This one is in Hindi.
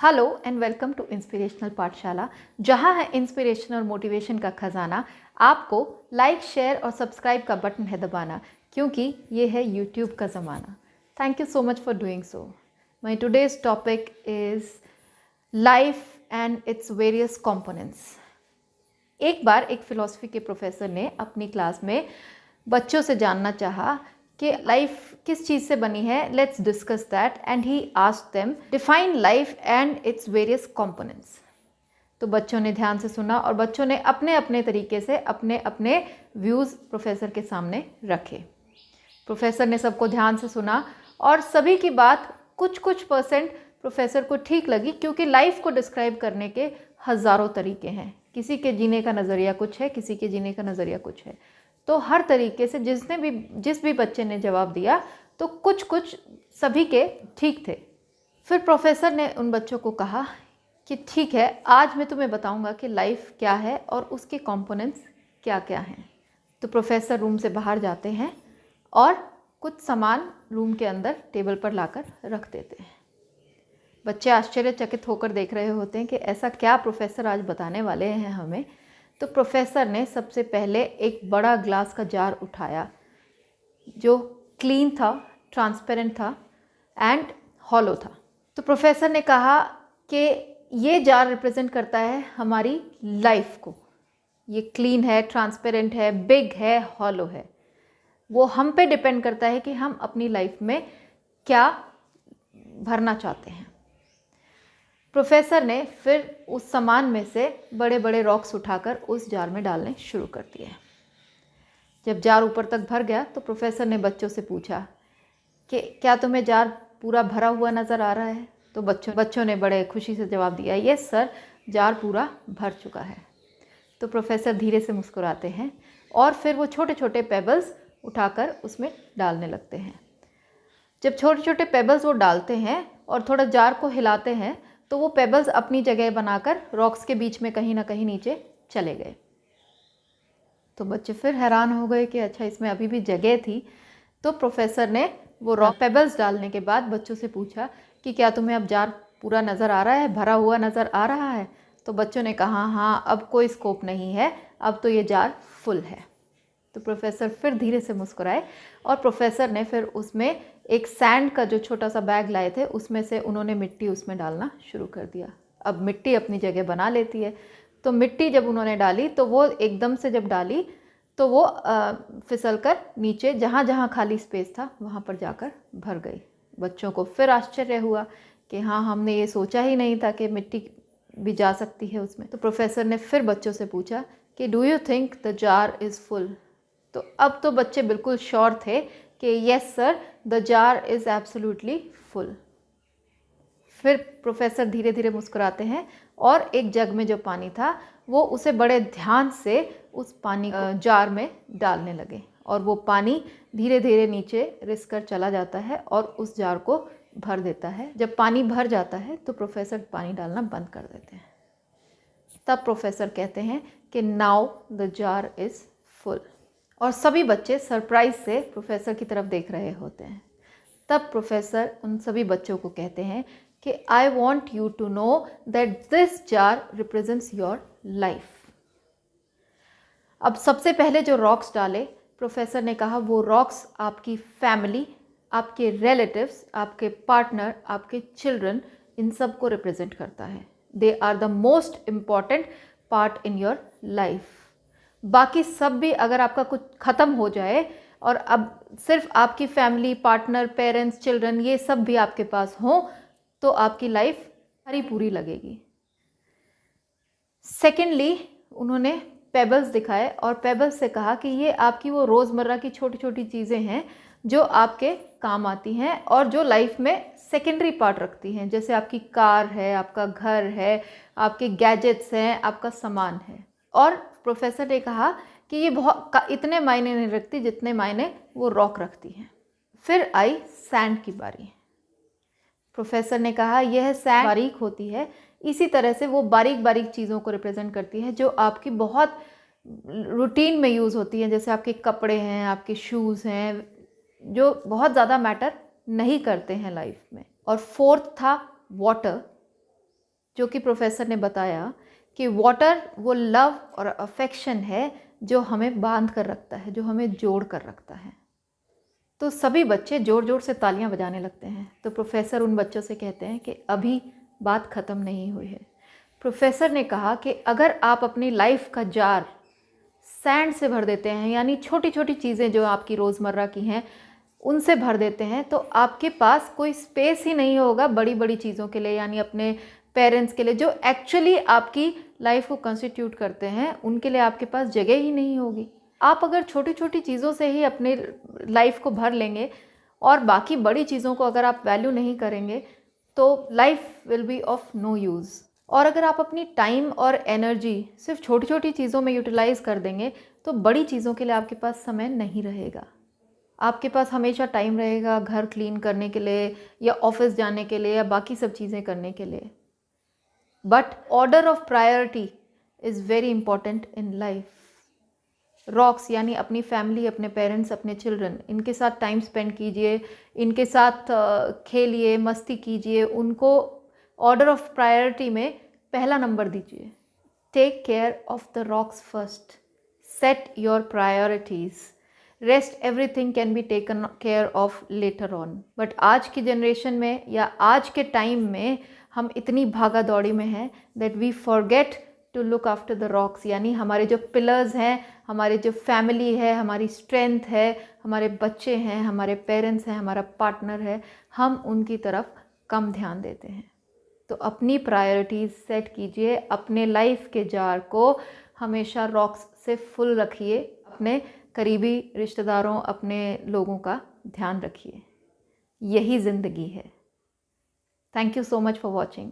Hello and welcome to inspirational Pathshala, जहां है इंस्पिरेशन और मोटिवेशन का खजाना। आपको लाइक, शेयर और सब्सक्राइब का बटन है दबाना, क्योंकि ये है यूट्यूब का ज़माना। Thank you so much for doing so. My today's topic is life and its various components. एक बार एक फ़िलॉसफी के प्रोफेसर ने अपनी क्लास में बच्चों से जानना चाहा कि लाइफ किस चीज़ से बनी है। Let's discuss that and he asked them define life and its various components. तो बच्चों ने ध्यान से सुना और बच्चों ने अपने अपने तरीके से अपने अपने व्यूज़ प्रोफेसर के सामने रखे। प्रोफेसर ने सबको ध्यान से सुना और सभी की बात कुछ कुछ परसेंट प्रोफेसर को ठीक लगी, क्योंकि लाइफ को डिस्क्राइब करने के हज़ारों तरीके हैं। किसी के जीने का नज़रिया कुछ है, किसी के जीने का नज़रिया कुछ है। तो हर तरीके से जिस भी बच्चे ने जवाब दिया तो कुछ कुछ सभी के ठीक थे। फिर प्रोफेसर ने उन बच्चों को कहा कि ठीक है, आज मैं तुम्हें बताऊंगा कि लाइफ क्या है और उसके कंपोनेंट्स क्या क्या हैं। तो प्रोफेसर रूम से बाहर जाते हैं और कुछ सामान रूम के अंदर टेबल पर लाकर रख देते हैं। बच्चे आश्चर्यचकित होकर देख रहे होते हैं कि ऐसा क्या प्रोफेसर आज बताने वाले हैं हमें। तो प्रोफेसर ने सबसे पहले एक बड़ा ग्लास का जार उठाया जो क्लीन था, ट्रांसपेरेंट था एंड हॉलो था। तो प्रोफेसर ने कहा कि ये जार रिप्रेजेंट करता है हमारी लाइफ को। ये क्लीन है, ट्रांसपेरेंट है, बिग है, हॉलो है। वो हम पे डिपेंड करता है कि हम अपनी लाइफ में क्या भरना चाहते हैं। प्रोफेसर ने फिर उस सामान में से बड़े बड़े रॉक्स उठाकर उस जार में डालने शुरू कर दिए। जब जार ऊपर तक भर गया तो प्रोफेसर ने बच्चों से पूछा कि क्या तुम्हें जार पूरा भरा हुआ नज़र आ रहा है। तो बच्चों ने बड़े खुशी से जवाब दिया, यस सर, जार पूरा भर चुका है। तो प्रोफेसर धीरे से मुस्कुराते हैं और फिर वो छोटे छोटे पेबल्स उठाकर उसमें डालने लगते हैं। जब छोटे छोटे पेबल्स वो डालते हैं और थोड़ा जार को हिलाते हैं तो वो पेबल्स अपनी जगह बनाकर रॉक्स के बीच में कहीं ना कहीं नीचे चले गए। तो बच्चे फिर हैरान हो गए कि अच्छा, इसमें अभी भी जगह थी। तो प्रोफेसर ने वो रॉक पेबल्स डालने के बाद बच्चों से पूछा कि क्या तुम्हें अब जार पूरा नज़र आ रहा है, भरा हुआ नज़र आ रहा है। तो बच्चों ने कहा हाँ, अब कोई स्कोप नहीं है, अब तो ये जार फुल है। तो प्रोफेसर फिर धीरे से मुस्कुराए और प्रोफेसर ने फिर उसमें एक सैंड का जो छोटा सा बैग लाए थे उसमें से उन्होंने मिट्टी उसमें डालना शुरू कर दिया। अब मिट्टी अपनी जगह बना लेती है। तो मिट्टी जब उन्होंने डाली तो वो एकदम से जब डाली तो वो फिसल कर नीचे जहाँ जहाँ खाली स्पेस था वहाँ पर जाकर भर गई। बच्चों को फिर आश्चर्य हुआ कि हाँ, हमने ये सोचा ही नहीं था कि मिट्टी भी जा सकती है उसमें। तो प्रोफेसर ने फिर बच्चों से पूछा कि do you think the jar is full. तो अब तो बच्चे बिल्कुल श्योर थे कि yes sir, the jar is absolutely full. फिर प्रोफेसर धीरे धीरे मुस्कुराते हैं और एक जग में जो पानी था वो उसे बड़े ध्यान से उस पानी जार में डालने लगे और वो पानी धीरे धीरे नीचे रिस कर चला जाता है और उस जार को भर देता है। जब पानी भर जाता है तो प्रोफेसर पानी डालना बंद कर देते हैं। तब प्रोफेसर कहते हैं कि now the jar is full. और सभी बच्चे सरप्राइज से प्रोफेसर की तरफ देख रहे होते हैं। तब प्रोफेसर उन सभी बच्चों को कहते हैं कि I want you to know that this jar represents your life. अब सबसे पहले जो रॉक्स डाले प्रोफेसर ने कहा वो रॉक्स आपकी फैमिली, आपके रिलेटिव्स, आपके पार्टनर, आपके चिल्ड्रन, इन सब को रिप्रेजेंट करता है। They are the most important part in your life. बाकी सब भी अगर आपका कुछ ख़त्म हो जाए और अब सिर्फ आपकी फैमिली, पार्टनर, पेरेंट्स, चिल्ड्रन, ये सब भी आपके पास हों तो आपकी लाइफ हरी पूरी लगेगी। सेकेंडली उन्होंने पेबल्स दिखाए और पेबल्स से कहा कि ये आपकी वो रोज़मर्रा की छोटी छोटी चीज़ें हैं जो आपके काम आती हैं और जो लाइफ में सेकेंडरी पार्ट रखती हैं, जैसे आपकी कार है, आपका घर है, आपके गैजेट्स हैं, आपका सामान है। और प्रोफेसर ने कहा कि ये इतने मायने नहीं रखती जितने मायने वो रॉक रखती हैं। फिर आई सैंड की बारी। प्रोफेसर ने कहा यह सैंड बारीक होती है, इसी तरह से वो बारीक बारीक चीज़ों को रिप्रेजेंट करती है जो आपकी बहुत रूटीन में यूज़ होती हैं, जैसे आपके कपड़े हैं, आपके शूज़ हैं, जो बहुत ज़्यादा मैटर नहीं करते हैं लाइफ में। और फोर्थ था वाटर, जो कि प्रोफेसर ने बताया कि वाटर वो लव और अफेक्शन है जो हमें बांध कर रखता है, जो हमें जोड़ कर रखता है। तो सभी बच्चे ज़ोर ज़ोर से तालियां बजाने लगते हैं। तो प्रोफेसर उन बच्चों से कहते हैं कि अभी बात ख़त्म नहीं हुई है। प्रोफेसर ने कहा कि अगर आप अपनी लाइफ का जार सैंड से भर देते हैं, यानी छोटी छोटी चीज़ें जो आपकी रोज़मर्रा की हैं उनसे भर देते हैं, तो आपके पास कोई स्पेस ही नहीं होगा बड़ी बड़ी चीज़ों के लिए, यानी अपने पेरेंट्स के लिए जो एक्चुअली आपकी लाइफ को कंस्टिट्यूट करते हैं, उनके लिए आपके पास जगह ही नहीं होगी। आप अगर छोटी छोटी चीज़ों से ही अपने लाइफ को भर लेंगे और बाकी बड़ी चीज़ों को अगर आप वैल्यू नहीं करेंगे तो life will be of no use. और अगर आप अपनी टाइम और एनर्जी सिर्फ छोटी छोटी चीज़ों में यूटिलाइज़ कर देंगे तो बड़ी चीज़ों के लिए आपके पास समय नहीं रहेगा। आपके पास हमेशा टाइम रहेगा घर क्लीन करने के लिए या ऑफिस जाने के लिए या बाकी सब चीज़ें करने के लिए। But order of priority is very important in life. Rocks यानी अपनी फैमिली, अपने पेरेंट्स, अपने चिल्ड्रन, इनके साथ टाइम स्पेंड कीजिए, इनके साथ खेलिए, मस्ती कीजिए, उनको ऑर्डर ऑफ प्रायोरिटी में पहला नंबर दीजिए। Take care of the rocks first, set your priorities, rest everything can be taken care of later on. But आज की जनरेशन में या आज के टाइम में हम इतनी भागा दौड़ी में हैं that we forget to look after the rocks, यानी हमारे जो पिलर्स हैं, हमारे जो फैमिली है, हमारी स्ट्रेंथ है, हमारे बच्चे हैं, हमारे पेरेंट्स हैं, हमारा पार्टनर है, हम उनकी तरफ कम ध्यान देते हैं। तो अपनी प्रायोरिटीज़ सेट कीजिए, अपने लाइफ के जार को हमेशा रॉक्स से फुल रखिए, अपने करीबी रिश्तेदारों, अपने लोगों का ध्यान रखिए। यही ज़िंदगी है। Thank you so much for watching.